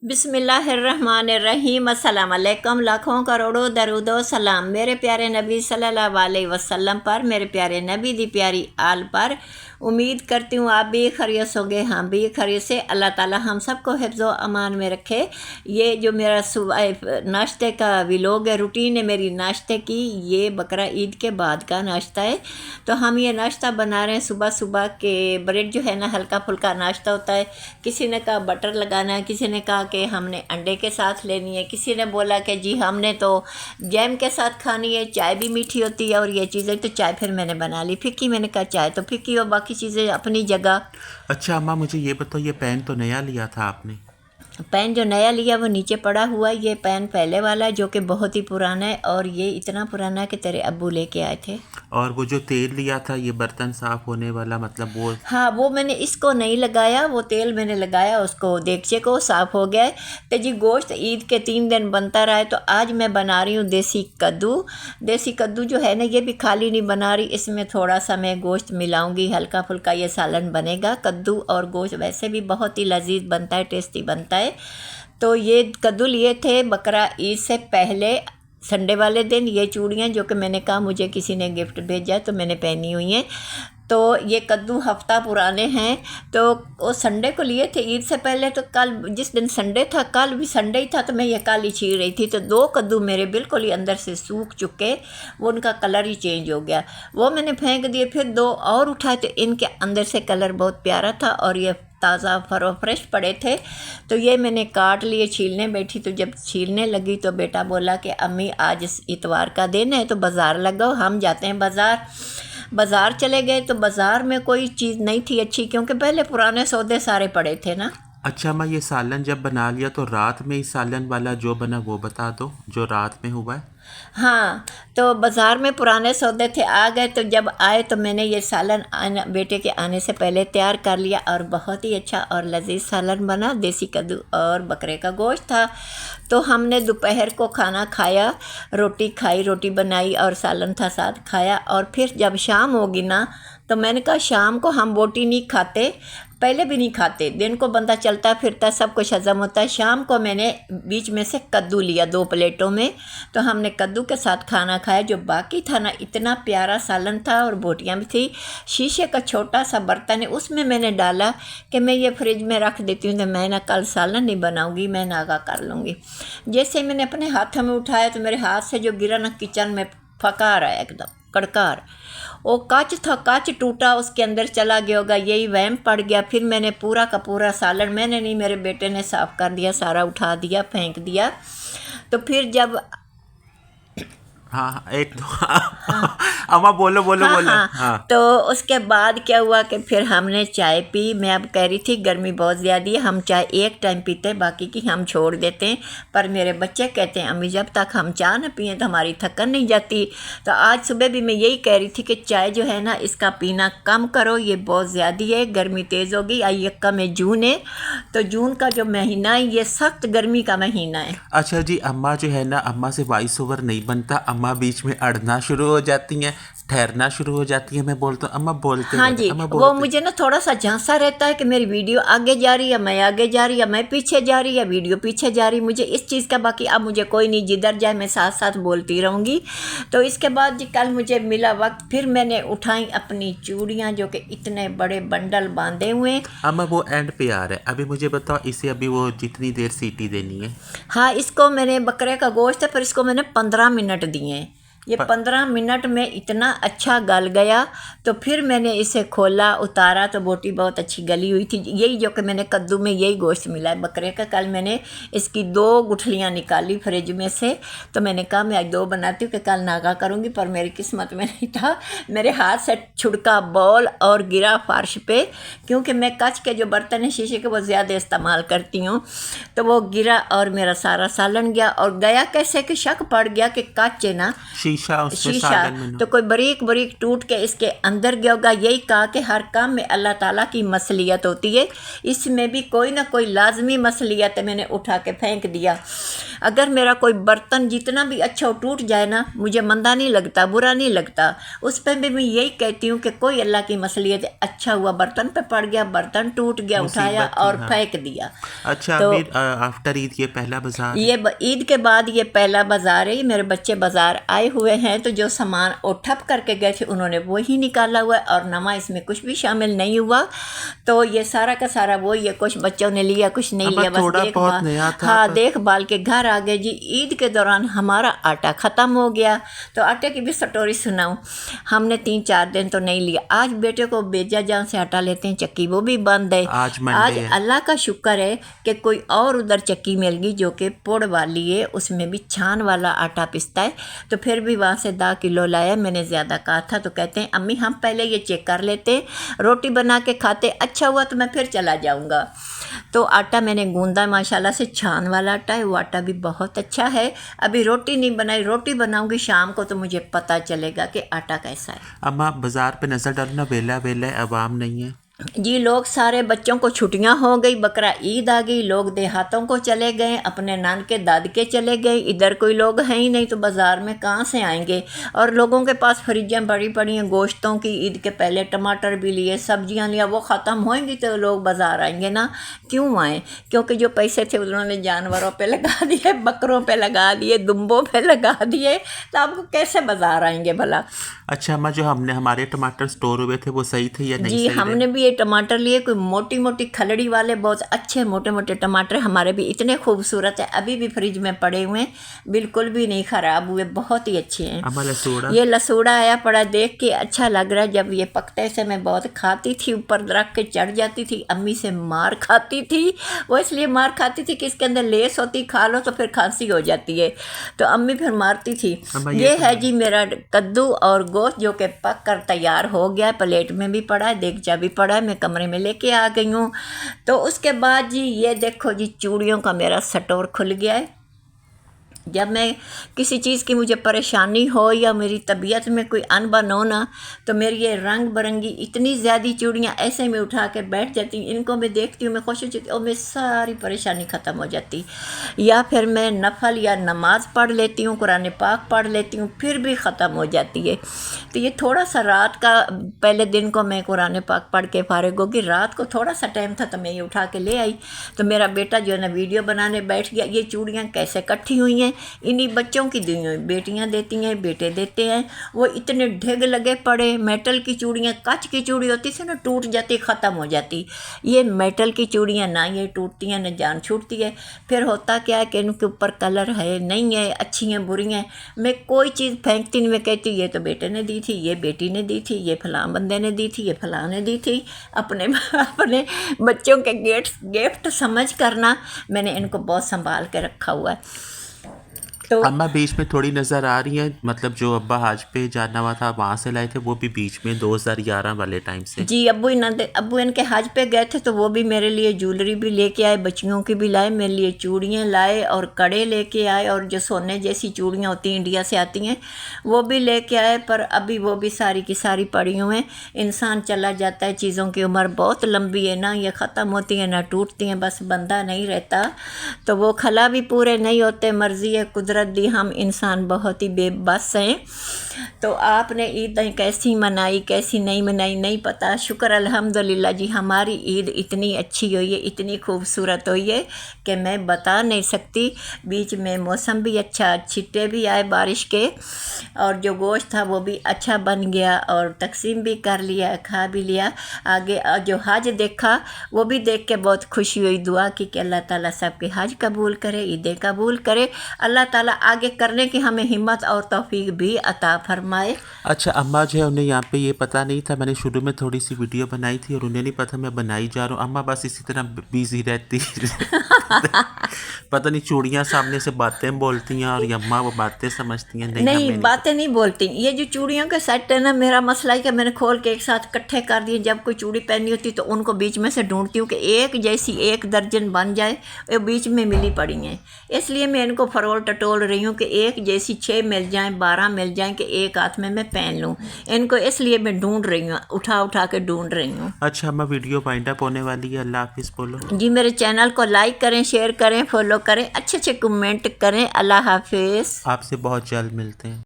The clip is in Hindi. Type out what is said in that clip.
बिस्मिल्लाहिर्रहमानिर्रहीम। अस्सलाम वालेकुम। लाखों करोड़ों दरूदो सलाम मेरे प्यारे नबी सल्लल्लाहु अलैहि वसल्लम पर, मेरे प्यारे नबी दी प्यारी आल पर। उम्मीद करती हूँ आप भी खैरियत होंगे, हम भी खैरियत से। अल्लाह ताला हम सबको हिफ्ज़ो अमान में रखे। ये जो मेरा सुबह नाश्ते का व्लॉग है, रूटीन है मेरी नाश्ते की, ये बकरा ईद के बाद का नाश्ता है। तो हम ये नाश्ता बना रहे हैं सुबह सुबह के। ब्रेड जो है ना, हल्का फुल्का नाश्ता होता है। किसी ने कहा बटर लगाना है, किसी ने कहा कि हमने अंडे के साथ लेनी है, किसी ने बोला कि जी हमने तो जैम के साथ खानी है, चाय भी मीठी होती है और ये चीज़ें। तो चाय फिर मैंने बना ली फिक्की। मैंने कहा चाय तो फिक्की और बाकी चीज़ें अपनी जगह। अच्छा अम्मा, मुझे ये बताओ, ये पेन तो नया लिया था आपने? पेन जो नया लिया वो नीचे पड़ा हुआ है। ये पेन पहले वाला है जो कि बहुत ही पुराना है, और ये इतना पुराना है कि तेरे अब्बू लेके आए थे। और वो जो तेल लिया था ये बर्तन साफ होने वाला, मतलब वो? हाँ, वो मैंने इसको नहीं लगाया, वो तेल मैंने लगाया उसको, देगचे को साफ़ हो गया है। तो जी गोश्त ईद के 3 दिन बनता रहा है, तो आज मैं बना रही हूँ देसी कद्दू। देसी कद्दू जो है ना, ये भी खाली नहीं बना रही, इसमें थोड़ा सा मैं गोश्त मिलाऊंगी, हल्का फुल्का ये सालन बनेगा। कद्दू और गोश्त वैसे भी बहुत ही लजीज बनता है, टेस्टी बनता है। तो ये कद्दू लिए थे बकरा ईद से पहले, संडे वाले दिन। ये चूड़ियाँ जो कि मैंने कहा मुझे किसी ने गिफ्ट भेजा है तो मैंने पहनी हुई हैं। तो ये कद्दू हफ्ता पुराने हैं। तो वो संडे को लिए थे ईद से पहले। तो कल जिस दिन संडे था, कल भी संडे ही था, तो मैं ये कल ही छील रही थी। तो 2 कद्दू मेरे बिल्कुल ही अंदर से सूख चुके, वो उनका कलर ही चेंज हो गया, वो मैंने फेंक दिए। फिर 2 और उठाए तो इनके अंदर से कलर बहुत प्यारा था और ये ताज़ा फ्रेश पड़े थे। तो ये मैंने काट लिए, छीलने बैठी। तो जब छीलने लगी तो बेटा बोला कि अम्मी आज इतवार का दिन है तो बाज़ार लगाओ, हम जाते हैं बाज़ार। बाज़ार चले गए तो बाज़ार में कोई चीज़ नहीं थी अच्छी, क्योंकि पहले पुराने सौदे सारे पड़े थे ना। अच्छा अम्मा, ये सालन जब बना लिया तो रात में ही सालन वाला जो बना वो बता दो, जो रात में हुआ है। हाँ, तो बाज़ार में पुराने सौदे थे, आ गए। तो जब आए तो मैंने ये सालन बेटे के आने से पहले तैयार कर लिया, और बहुत ही अच्छा और लजीज सालन बना। देसी कद्दू और बकरे का गोश्त था। तो हमने दोपहर को खाना खाया, रोटी खाई, रोटी बनाई और सालन था साथ खाया। और फिर जब शाम होगी ना, तो मैंने कहा शाम को हम बोटी नहीं खाते, पहले भी नहीं खाते। दिन को बंदा चलता फिरता, सब कुछ हज़म होता है। शाम को मैंने बीच में से कद्दू लिया 2 प्लेटों में, तो हमने कद्दू के साथ खाना खाया। जो बाकी था ना, इतना प्यारा सालन था और बोटियाँ भी थी। शीशे का छोटा सा बर्तन है, उसमें मैंने डाला कि मैं ये फ्रिज में रख देती हूँ, तो मैं ना कल सालन नहीं बनाऊँगी, मैं नागा कर लूँगी। जैसे ही मैंने अपने हाथों में उठाया तो मेरे हाथ से जो गिरा ना, किचन में फकार आया एकदम कड़कार। वो कांच था, कांच टूटा, उसके अंदर चला गया होगा, यही वहम पड़ गया। फिर मैंने पूरा का पूरा सालन, मैंने नहीं मेरे बेटे ने साफ़ कर दिया, सारा उठा दिया, फेंक दिया। तो फिर जब हाँ हाँ, एक दो अम्मा बोलो बोलो हाँ बोलो। हाँ, हाँ। तो उसके बाद क्या हुआ कि फिर हमने चाय पी। मैं अब कह रही थी गर्मी बहुत ज़्यादा है, हम चाय एक टाइम पीते हैं, बाकी की हम छोड़ देते हैं। पर मेरे बच्चे कहते हैं अम्मी जब तक हम चाय न पिए तो हमारी थकन नहीं जाती। तो आज सुबह भी मैं यही कह रही थी कि चाय जो है ना, इसका पीना कम करो, ये बहुत ज़्यादा है, गर्मी तेज़ होगी। आई 1 में जून है, तो जून का जो महीना है ये सख्त गर्मी का महीना है। अच्छा जी, अम्मा जो है ना, अम्मा से वॉइस ओवर नहीं बनता, अम्मा बीच में अड़ना शुरू हो जाती हैं, ठहरना शुरू हो जाती है। मैं बोलता हूँ अम्मा बोलते हाँ रहें, जी, अम्मा वो बोलते। मुझे ना थोड़ा सा झांसा रहता है कि मेरी वीडियो आगे जा रही है, मैं आगे जा रही है, मैं पीछे जा रही है, वीडियो पीछे जा रही, मुझे इस चीज़ का। बाकी अब मुझे कोई नहीं, जिधर जाए मैं साथ साथ बोलती रहूँगी। तो इसके बाद जी कल मुझे मिला वक्त, फिर मैंने उठाई अपनी चूड़ियाँ जो कि इतने बड़े बंडल बांधे हुए हैं। अम्मा वो एंड पे आ रहा है, अभी मुझे बताओ इसे अभी वो जितनी देर सीटी देनी है। हाँ, इसको मैंने, बकरे का गोश्त है, पर इसको मैंने 15 मिनट दिए हैं। ये 15 मिनट में इतना अच्छा गल गया। तो फिर मैंने इसे खोला, उतारा, तो बोटी बहुत अच्छी गली हुई थी। यही जो कि मैंने कद्दू में यही गोश्त मिला है बकरे का। कल मैंने इसकी 2 गुठलियाँ निकाली फ्रिज में से, तो मैंने कहा मैं आज 2 बनाती हूँ कि कल नागा करूँगी, पर मेरी किस्मत में नहीं था। मेरे हाथ से छुड़का बॉल और गिरा फर्श पे, क्योंकि मैं कांच के जो बर्तन है शीशे के वो ज़्यादा इस्तेमाल करती हूँ। तो वो गिरा और मेरा सारा सालन गया। और गया कैसे कि शक पड़ गया कि कांच है ना, शीशा उसमें शीशा सालन में तो कोई बारीक बारीक टूट के इसके अंदर गया होगा। यही कहा कि हर काम में अल्लाह ताला की मसलियत होती है, इसमें भी कोई ना कोई लाजमी मसलियत है। मैंने उठा के फेंक दिया। अगर मेरा कोई बर्तन जितना भी अच्छा हो टूट जाए ना, मुझे मंदा नहीं लगता, बुरा नहीं लगता। उस पर भी मैं यही कहती हूँ कि कोई अल्लाह की मसलियत है। अच्छा हुआ बर्तन पे पड़ गया, बर्तन टूट गया, उठाया और फेंक दिया। अच्छा, तो आफ्टर ईद ये पहला बाजार ये ईद के बाद ये पहला बाजार है। मेरे बच्चे बाजार आए हुए हैं तो जो सामान वो ठप करके गए थे उन्होंने वो ही निकाला हुआ है और नवा इसमें कुछ भी शामिल नहीं हुआ। तो ये सारा का सारा वो ये कुछ बच्चों ने लिया, कुछ नहीं लिया, बस देखभाल। हाँ, देखभाल के घर आ गए जी। ईद के दौरान हमारा आटा ख़त्म हो गया। तो आटे की भी स्टोरी सुनाऊँ। हमने 3-4 दिन तो नहीं लिया। आज बेटे को बेजा जहाँ से आटा लेते हैं, चक्की वो भी बंद है। आज अल्लाह का शुक्र है कि कोई और उधर चक्की मिल गई जो कि पुड़ वाली है, उसमें भी छान वाला आटा पिसता है। तो फिर भी वहाँ से 10 किलो लाया। मैंने ज़्यादा कहा था तो कहते हैं अम्मी हम पहले ये चेक कर लेते, रोटी बना के खाते, अच्छा हुआ तो मैं फिर चला जाऊँगा। तो आटा मैंने गूंदा, माशाल्लाह से छान वाला आटा है, वो आटा भी बहुत अच्छा है। अभी रोटी नहीं बनाई, रोटी बनाऊंगी शाम को तो मुझे पता चलेगा कि आटा कैसा है। अम्मा बाजार पे नज़र डालना, वेला वेला है, अवाम नहीं है जी। लोग सारे बच्चों को छुट्टियां हो गई, बकरा ईद आ गई, लोग देहातों को चले गए, अपने नानके दादके चले गए, इधर कोई लोग हैं ही नहीं। तो बाज़ार में कहाँ से आएंगे। और लोगों के पास फ्रिजें बड़ी पड़ी हैं गोश्तों की। ईद के पहले टमाटर भी लिए, सब्जियां लिया, वो ख़त्म होएंगी तो लोग बाज़ार आएंगे ना। क्यों आए? क्योंकि जो पैसे थे उन्होंने जानवरों पे लगा दिए, बकरों पे लगा दिए, दुम्बों पे लगा दिए। तो आपको कैसे बाज़ार आएंगे भला। अच्छा अम्मा, जो हमारे टमाटर स्टोर हुए थे वो सही थे या नहीं? जी, हमने भी ये टमाटर लिए, कोई मोटी मोटी खलड़ी वाले, बहुत अच्छे मोटे मोटे टमाटर हमारे भी इतने खूबसूरत है, अभी भी फ्रिज में पड़े हुए हैं, बिल्कुल भी नहीं ख़राब हुए, बहुत ही अच्छे हैं। ये लसूड़ा आया पड़ा, देख के अच्छा लग रहा है। जब ये पकते से मैं बहुत खाती थी, ऊपर रख के चढ़ जाती थी, अम्मी से मार खाती थी। वो इसलिए मार खाती थी कि इसके अंदर लेस होती, खा लो तो फिर खांसी हो जाती है, तो अम्मी फिर मारती थी। ये है जी मेरा कद्दू और गोश्त जो कि पक कर तैयार हो गया है, प्लेट में भी पड़ा है, देगचा भी पड़ा है, मैं कमरे में लेके आ गई हूँ। तो उसके बाद जी ये देखो जी, चूड़ियों का मेरा स्टोर खुल गया है। जब मैं किसी चीज़ की मुझे परेशानी हो या मेरी तबीयत में कोई अनबन हो ना, तो मेरी ये रंग बिरंगी इतनी ज़्यादा चूड़ियाँ ऐसे में उठा के बैठ जाती हैं, इनको मैं देखती हूँ, मैं खुश हो जाती हूँ और मेरी सारी परेशानी ख़त्म हो जाती। या फिर मैं नफल या नमाज पढ़ लेती हूँ, कुरान पाक पढ़ लेती हूँ, फिर भी ख़त्म हो जाती है। तो ये थोड़ा सा रात का, पहले दिन को मैं कुरान पाक पढ़ के फारिग होगी, रात को थोड़ा सा टाइम था तो मैं ये उठा के ले आई। तो मेरा बेटा जो है ना वीडियो बनाने बैठ गया, ये चूड़ियाँ कैसे इकट्ठी हुई हैं, इन्हीं बच्चों की दी हुई, बेटियां देती हैं, बेटे देते हैं। वो इतने ढेग लगे पड़े, मेटल की चूड़ियाँ, कांच की चूड़ी होती थी ना, टूट जाती, ख़त्म हो जाती। ये मेटल की चूड़ियाँ ना ये टूटती हैं न जान छूटती है। फिर होता क्या है कि इनके ऊपर कलर है नहीं है, अच्छी हैं बुरी हैं, मैं कोई चीज़ फेंकती नहीं। मैं कहती ये तो बेटे ने दी थी, ये बेटी ने दी थी, ये फलां बंदे ने दी थी, ये फलां ने दी थी। अपने बच्चों के गिफ्ट समझ करना, मैंने इनको बहुत संभाल के रखा हुआ है। तो अम्मा बीच में थोड़ी नज़र आ रही है, मतलब जो अब्बा हज पे जाना हुआ था वहाँ से लाए थे, वो भी बीच में 2011 वाले टाइम से। जी, अब्बू इनके हज पे गए थे तो वो भी मेरे लिए ज्वेलरी भी लेके आए, बच्चियों की भी लाए, मेरे लिए चूड़ियाँ लाए और कड़े लेके आए, और जो सोने जैसी चूड़ियाँ होती हैं इंडिया से आती हैं वो भी लेके आए। पर अभी वो भी सारी की सारी पड़ी हुई हैं। इंसान चला जाता है, चीज़ों की उम्र बहुत लंबी है ना, ये ख़त्म होती है ना टूटती हैं, बस बंदा नहीं रहता। तो वो खला भी पूरे नहीं होते, मर्ज़ी है कुदरत दी, हम इंसान बहुत ही बेबस हैं। तो आपने ईद कैसी मनाई कैसी नहीं मनाई नहीं पता। शुक्र अल्हम्दुलिल्लाह जी, हमारी ईद इतनी अच्छी हुई है, इतनी खूबसूरत हुई है कि मैं बता नहीं सकती। बीच में मौसम भी अच्छा, छिट्टे भी आए बारिश के, और जो गोश्त था वो भी अच्छा बन गया और तकसीम भी कर लिया, खा भी लिया। आगे जो हज देखा वो भी देख के बहुत खुशी हुई। दुआ की कि अल्लाह ताला सबके हज कबूल करे, ईदें कबूल करे, अल्लाह ताला आगे करने की हमें हिम्मत और तौफीक भी अता फरमाए। अच्छा अम्मा जो है उन्हें यहाँ पे ये पता नहीं था, मैंने शुरू में थोड़ी सी वीडियो बनाई थी और उन्हें नहीं पता मैं बनाई जा रहा हूँ। अम्मा बस इसी तरह बिजी रहती पता नहीं चूड़ियाँ सामने से बातें बोलती हैं और ये अम्मा वो बातें समझती हैं। नहीं नहीं, हमें नहीं बातें नहीं बोलती। ये जो चूड़ियों के सेट है ना, मेरा मसला है कि मैंने खोल के एक साथ इकट्ठे कर दिए। जब कोई चूड़ी पहननी होती तो उनको बीच में से ढूंढती हूँ कि एक जैसी एक दर्जन बन जाए, ये बीच में मिली पड़ी हैं। इसलिए मैं इनको फरोल टटोल रही हूँ कि एक जैसी 6 मिल जाएँ, 12 मिल जाएँ कि एक हाथ में मैं पहन लूँ इनको। इसलिए मैं ढूंढ रही हूँ, उठा उठा के ढूंढ रही हूँ। अच्छा अम्मा वीडियो वाइंड अप होने वाली है, अल्लाह हाफिज़ बोलो। जी, मेरे चैनल को लाइक करें, शेयर करें, फॉलो करें, अच्छे अच्छे कमेंट करें। अल्लाह हाफिज़। आपसे बहुत जल्द मिलते हैं।